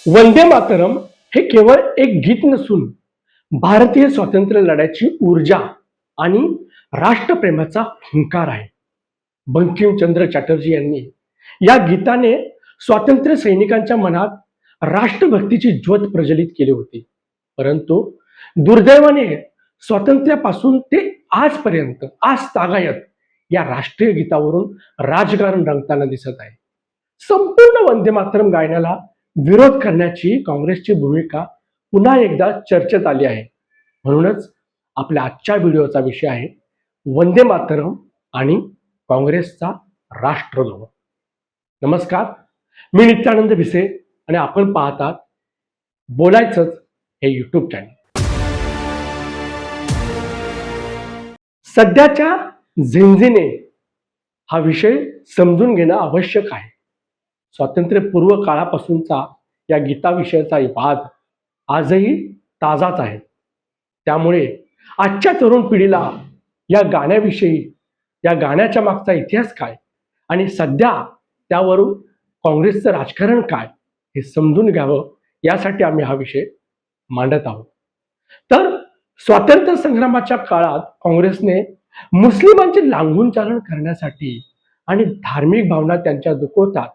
वंदे मातरम हे केवळ एक गीत नसून भारतीय स्वातंत्र्य लढ्याची ऊर्जा आणि राष्ट्रप्रेमाचा हुंकार आहे. बंकिमचंद्र चटर्जी यांनी या गीताने स्वातंत्र्य सैनिकांच्या मनात राष्ट्रभक्तीची ज्योत प्रज्वलित केली होती. परंतु दुर्दैवाने स्वातंत्र्यापासून ते आजपर्यंत आज तागायत या राष्ट्रीय गीतावरून राजकारण रंगताना दिसत आहे. संपूर्ण वंदे मातरम गायनाला विरोध करण्याची काँग्रेसची भूमिका पुन्हा एकदा चर्चेत आली आहे. म्हणूनच आपल्या आजच्या व्हिडिओचा विषय आहे वंदे मातरम आणि काँग्रेसचा राष्ट्रद्रोह. नमस्कार, मी नित्यानंद भिसे आणि आपण पाहतात बोलायचंच हे यूट्यूब चॅनल. सध्याच्या झिंझिने हा विषय समजून घेणं आवश्यक आहे. स्वातंत्र्यपूर्व काळापासूनचा या गीताविषयीचा वाद आजही ताजाच आहे. त्यामुळे आजच्या तरुण पिढीला या गाण्याविषयी, या गाण्याच्या मागचा इतिहास काय आणि सध्या त्यावरून काँग्रेसचं राजकारण काय हे समजून घ्यावं, यासाठी आम्ही हा विषय मांडत आहोत. तर स्वातंत्र्य संग्रामाच्या काळात काँग्रेसने मुस्लिमांचे लांघूनचालन करण्यासाठी आणि धार्मिक भावना त्यांच्या दुखवतात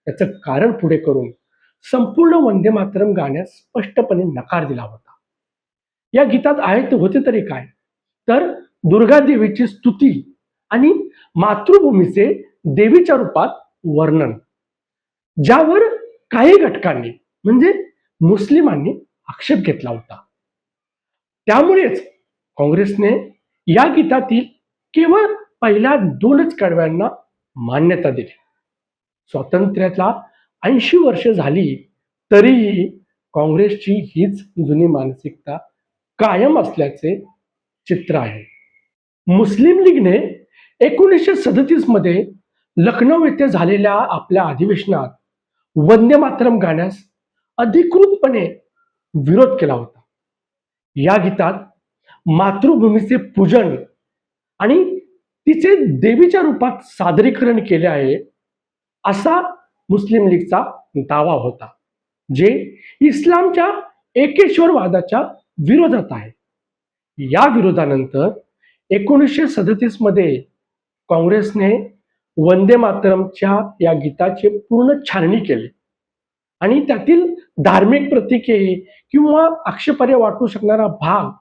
याचं कारण पुढे करून संपूर्ण वंदे मातरम गाण्यास स्पष्टपणे नकार दिला होता. या गीतात आहे होते तरी काय, तर दुर्गा देवीची स्तुती आणि मातृभूमीचे देवीच्या रूपात वर्णन, ज्यावर काही घटकांनी म्हणजे मुस्लिमांनी आक्षेप घेतला होता. त्यामुळेच काँग्रेसने या गीतातील केवळ पहिल्या 2च कडव्यांना मान्यता दिली. स्वातंत्र्याला 80 वर्ष झाली तरीही काँग्रेसची हीच जुनी मानसिकता कायम असल्याचे चित्र आहे. मुस्लिम लीगने 1937 मध्ये लखनौ येथे झालेल्या आपल्या अधिवेशनात वंदे मातरम गाण्यास अधिकृतपणे विरोध केला होता. या गीतात मातृभूमीचे पूजन आणि तिचे देवीच्या रूपात सादरीकरण केले आहे असा मुस्लिम लीगचा दावा होता, जे इस्लामच्या एकेश्वरवादाच्या विरोधात आहे. या विरोधानंतर 1937 मध्ये काँग्रेसने वंदे मातरमच्या या गीताची पूर्ण छाननी केली आणि त्यातील धार्मिक प्रतीके किंवा आक्षेपार्ह वाटू शकणारा भाग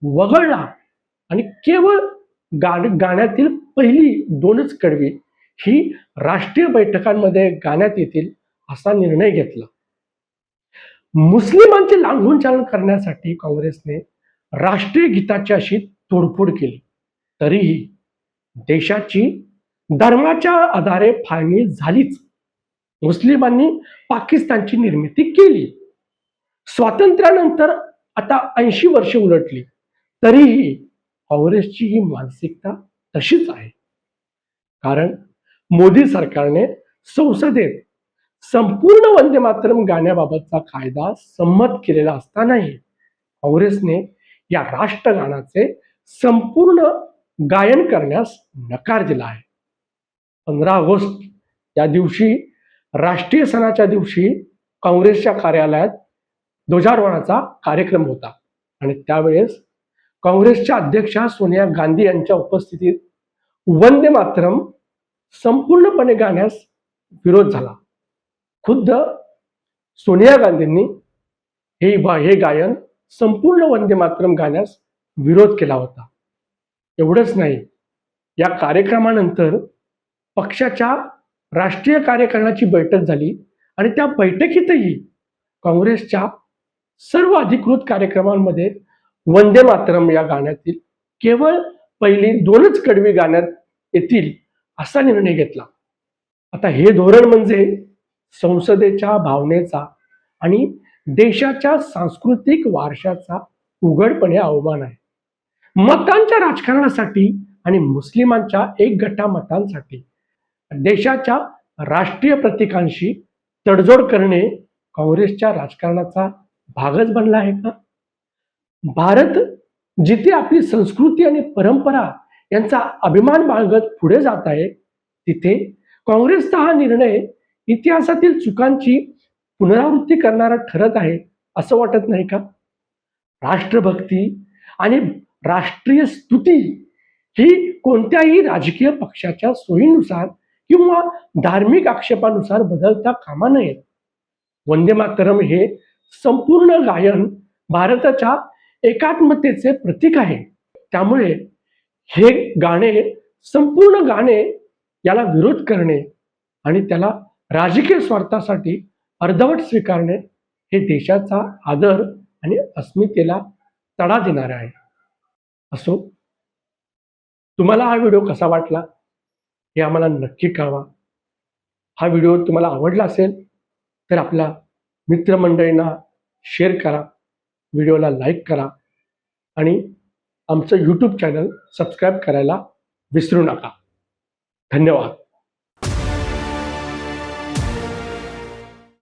वगळला आणि केवळ गाण्यातील पहिली 2च कडवी ही राष्ट्रीय बैठकांमध्ये गाण्यात येतील असा निर्णय घेतला. मुस्लिमांचे लांघूनचालन करण्यासाठी काँग्रेसने राष्ट्रीय गीताची अशी तोडफोड केली तरीही देशाची धर्माच्या आधारे फाळणी झालीच. मुस्लिमांनी पाकिस्तानची निर्मिती केली. स्वातंत्र्यानंतर आता 80 वर्षे उलटली तरीही काँग्रेसची ही मानसिकता तशीच आहे. कारण मोदी सरकारने संसदेत संपूर्ण वंदे मातरम गाण्याबाबतचा कायदा संमत केलेला असतानाही काँग्रेसने या राष्ट्रगानाचे संपूर्ण गायन करण्यास नकार दिला आहे. 15 ऑगस्ट या दिवशी, राष्ट्रीय सणाच्या दिवशी, काँग्रेसच्या कार्यालयात ध्वजारोहणाचा कार्यक्रम होता आणि त्यावेळेस काँग्रेसच्या अध्यक्षा सोनिया गांधी यांच्या उपस्थितीत वंदे मातरम संपूर्णपणे गाण्यास विरोध झाला. खुद्द सोनिया गांधींनी हे गायन संपूर्ण वंदे मातरम गाण्यास विरोध केला होता. एवढंच नाही, या कार्यक्रमानंतर पक्षाच्या राष्ट्रीय कार्यकारिणीची बैठक झाली आणि त्या बैठकीतही काँग्रेसच्या सर्व अधिकृत कार्यक्रमांमध्ये वंदे मातरम या गाण्यातील केवळ पहिली 2च कडवी गाण्यात येतील असा निर्णय घेतला. आता हे धोरण म्हणजे संसदेच्या भावनेचा आणि देशाच्या सांस्कृतिक वारशाचा उघडपणे अवमान आहे. मतांच्या राजकारणासाठी आणि मुस्लिमांच्या एक गटा मतांसाठी देशाच्या राष्ट्रीय प्रतीकांशी तडजोड करणे काँग्रेसच्या राजकारणाचा भागच बनला आहे का? भारत जिथे आपली संस्कृती आणि परंपरा यांचा अभिमान बाळगत पुढे जात आहे, तिथे काँग्रेसचा हा निर्णय इतिहासातील चुकांची पुनरावृत्ती करणारा ठरत आहे असं वाटत नाही का? राष्ट्रभक्ती आणि राष्ट्रीय स्तुती ही कोणत्याही राजकीय पक्षाच्या सोयीनुसार किंवा धार्मिक आक्षेपानुसार बदलता कामा नयेत. वंदे मातरम हे संपूर्ण गायन भारताच्या एकात्मतेचे प्रतीक आहे. त्यामुळे हे गाणे, संपूर्ण गाणे याला विरोध करणे आणि त्याला राजकीय स्वार्थासाठी अर्धवट स्वीकारणे हे देशाचा आदर आणि अस्मितेला तडा देणारे आहे. असो, तुम्हाला हा व्हिडिओ कसा वाटला हे आम्हाला नक्की कळवा. हा व्हिडिओ तुम्हाला आवडला असेल तर आपल्या मित्रमंडळींना शेअर करा, व्हिडिओला लाईक करा आणि आमचं यूट्यूब चॅनल सबस्क्राईब करायला विसरू नका. धन्यवाद.